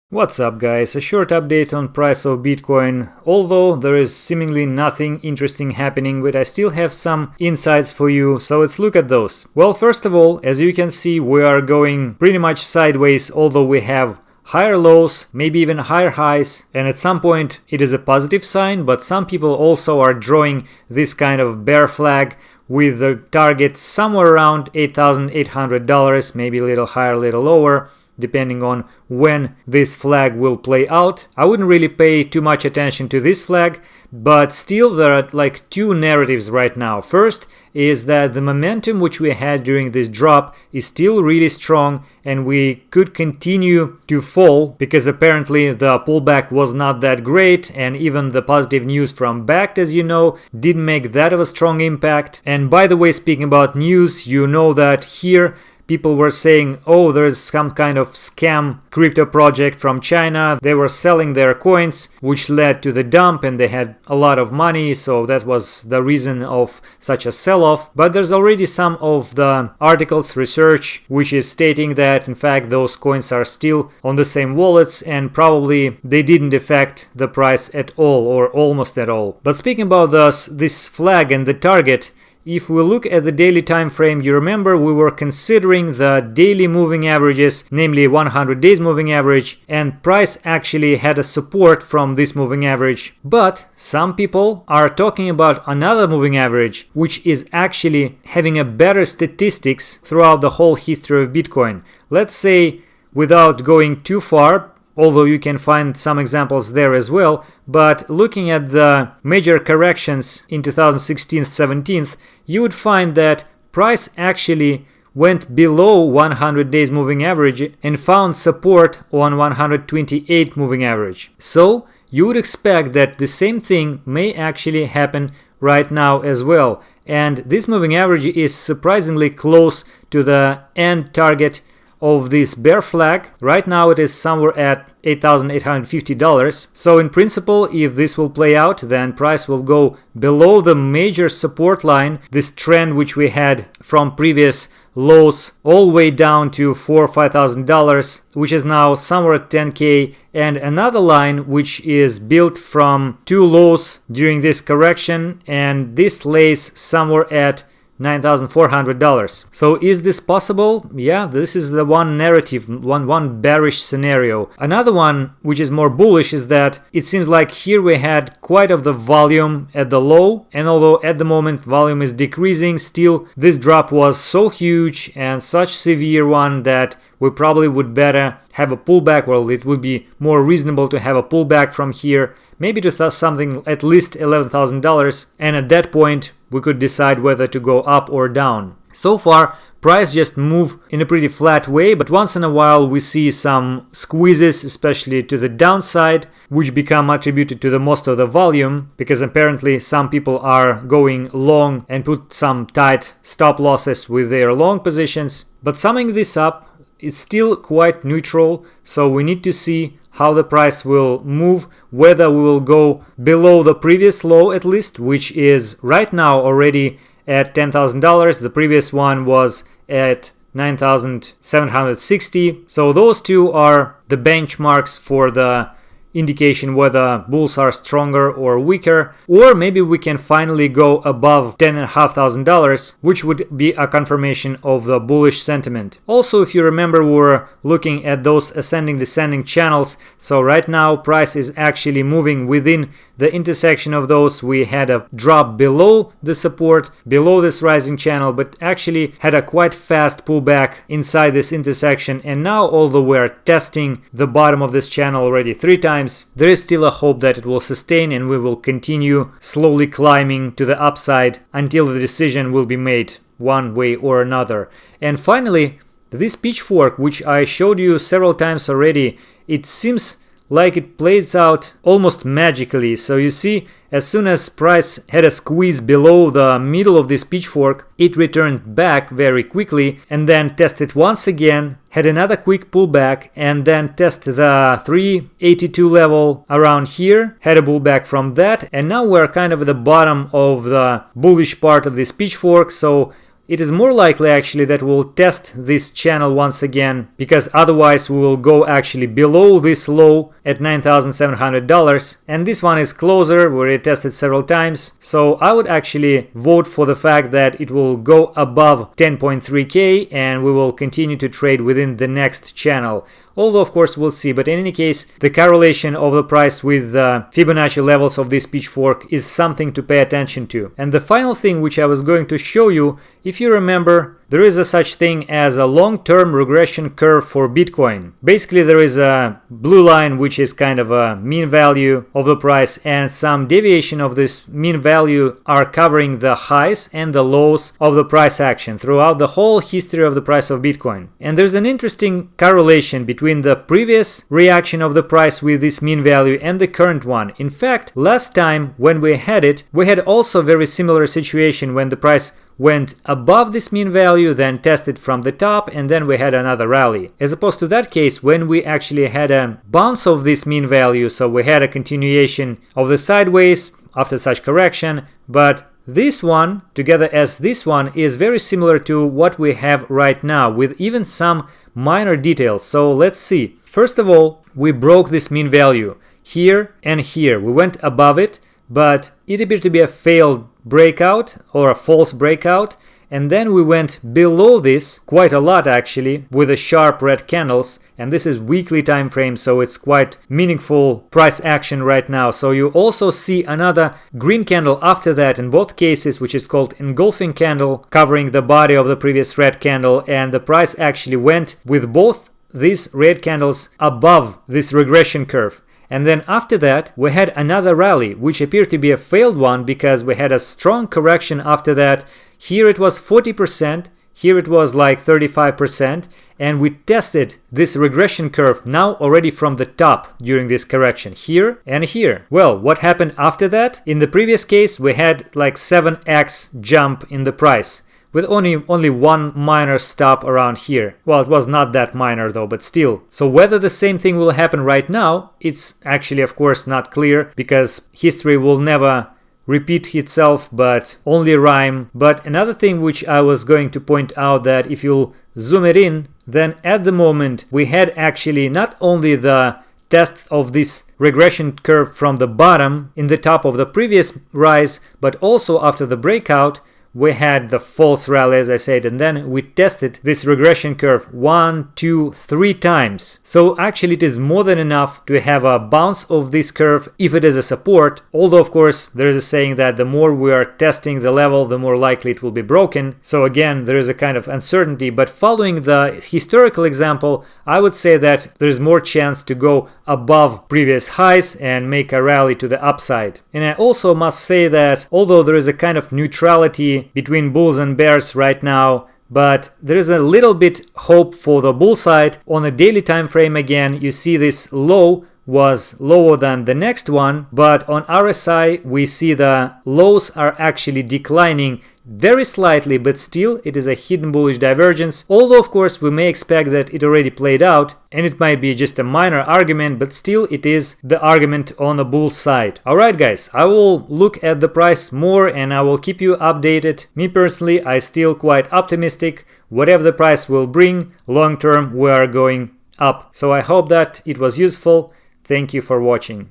What's up guys, a short update on price of Bitcoin. Although there is seemingly nothing interesting happening, but I still have some insights for you, so let's look at those. Well, first of all, as you can see, we are going pretty much sideways, although we have higher lows, maybe even higher highs, and at some point it is a positive sign, but some people also are drawing this kind of bear flag with the target somewhere around $8,800, maybe a little higher, a little lower, depending on when this flag will play out. I wouldn't really pay too much attention to this flag, but still there are like two narratives right now. First is that the momentum which we had during this drop is still really strong and we could continue to fall because apparently the pullback was not that great, and even the positive news from Backed, as you know, didn't make that of a strong impact. And by the way, speaking about news, you know that here people were saying, oh, there's some kind of scam crypto project from China. They were selling their coins, which led to the dump, and they had a lot of money, so that was the reason of such a sell-off. But there's already some of the articles, research, which is stating that in fact those coins are still on the same wallets and probably they didn't affect the price at all or almost at all. But speaking about this flag and the target, if we look at the daily time frame, you remember we were considering the daily moving averages, namely 100 days moving average, and price actually had a support from this moving average. But some people are talking about another moving average, which is actually having a better statistics throughout the whole history of Bitcoin. Let's say, without going too far, although you can find some examples there as well, but looking at the major corrections in 2016-17, you would find that price actually went below 100 days moving average and found support on 128 moving average. So you would expect that the same thing may actually happen right now as well. And this moving average is surprisingly close to the end target of this bear flag. Right now it is somewhere at $8,850. So in principle, if this will play out, then price will go below the major support line, this trend which we had from previous lows all the way down to $4,000 or $5,000, which is now somewhere at 10K, and another line which is built from two lows during this correction, and this lays somewhere at $9,400. So is this possible? Yeah, this is the one narrative, one bearish scenario. Another one which is more bullish is that it seems like here we had quite of the volume at the low, and although at the moment volume is decreasing, still this drop was so huge and such severe one that we probably would better have a pullback. Well, it would be more reasonable to have a pullback from here, maybe to something at least $11,000, and at that point we could decide whether to go up or down. So far, price just move in a pretty flat way, but once in a while we see some squeezes, especially to the downside, which become attributed to the most of the volume, because apparently some people are going long and put some tight stop losses with their long positions. But summing this up, it's still quite neutral, so we need to see how the price will move, whether we will go below the previous low at least, which is right now already at $10,000. The previous one was at $9,760. So those two are the benchmarks for the indication whether bulls are stronger or weaker, or maybe we can finally go above $10,500, which would be a confirmation of the bullish sentiment. Also, if you remember, we were looking at those ascending descending channels, so right now price is actually moving within the intersection of those. We had a drop below the support, below this rising channel, but actually had a quite fast pullback inside this intersection, and now although we're testing the bottom of this channel already 3 times, there is still a hope that it will sustain and we will continue slowly climbing to the upside until the decision will be made one way or another. And finally, this Pitchfork, which I showed you several times already, it seems like it plays out almost magically. So you see, as soon as price had a squeeze below the middle of this Pitchfork, it returned back very quickly and then tested once again, had another quick pullback, and then tested the 382 level around here, had a pullback from that, and now we're kind of at the bottom of the bullish part of this Pitchfork. So it is more likely actually that we'll test this channel once again, because otherwise we will go actually below this low at $9,700, and this one is closer, we already tested several times, so I would actually vote for the fact that it will go above 10.3k and we will continue to trade within the next channel. Although of course we'll see, but in any case the correlation of the price with the Fibonacci levels of this Pitchfork is something to pay attention to. And the final thing which I was going to show you, if you remember, there is a such thing as a long-term regression curve for Bitcoin. Basically there is a blue line which is kind of a mean value of the price, and some deviation of this mean value are covering the highs and the lows of the price action throughout the whole history of the price of Bitcoin. And there's an interesting correlation between the previous reaction of the price with this mean value and the current one. In fact, last time when we had it, we had also very similar situation when the price went above this mean value, then tested from the top, and then we had another rally. As opposed to that case when we actually had a bounce of this mean value, so we had a continuation of the sideways after such correction, but this one, together as this one, is very similar to what we have right now, with even some minor details. So let's see. First of all, we broke this mean value here and here. We went above it, but it appeared to be a failed breakout or a false breakout, and then we went below this quite a lot actually with the sharp red candles, and this is weekly time frame, so it's quite meaningful price action right now. So you also see another green candle after that in both cases, which is called engulfing candle, covering the body of the previous red candle, and the price actually went with both these red candles above this regression curve. And then after that we had another rally which appeared to be a failed one, because we had a strong correction after that. Here it was 40%, here it was like 35%, and we tested this regression curve now already from the top during this correction, here and here. Well, what happened after that? In the previous case we had like 7x jump in the price, with only one minor stop around here. Well, it was not that minor though, but still. So whether the same thing will happen right now, it's actually of course not clear, because history will never repeat itself but only rhyme. But another thing which I was going to point out, that if you zoom it in, then at the moment we had actually not only the test of this regression curve from the bottom in the top of the previous rise, but also after the breakout we had the false rally, as I said, and then we tested this regression curve 1, 2, 3 times. So actually it is more than enough to have a bounce of this curve if it is a support, although of course there is a saying that the more we are testing the level, the more likely it will be broken. So again, there is a kind of uncertainty, but following the historical example, I would say that there is more chance to go above previous highs and make a rally to the upside. And I also must say that although there is a kind of neutrality between bulls and bears right now, but there is a little bit hope for the bull side. On a daily time frame again, you see this low was lower than the next one, but on RSI we see the lows are actually declining very slightly, but still it is a hidden bullish divergence. Although of course we may expect that it already played out and it might be just a minor argument, but still it is the argument on the bull side. Alright guys, I will look at the price more and I will keep you updated. Me personally, I still quite optimistic. Whatever the price will bring, long term we are going up. So I hope that it was useful. Thank you for watching.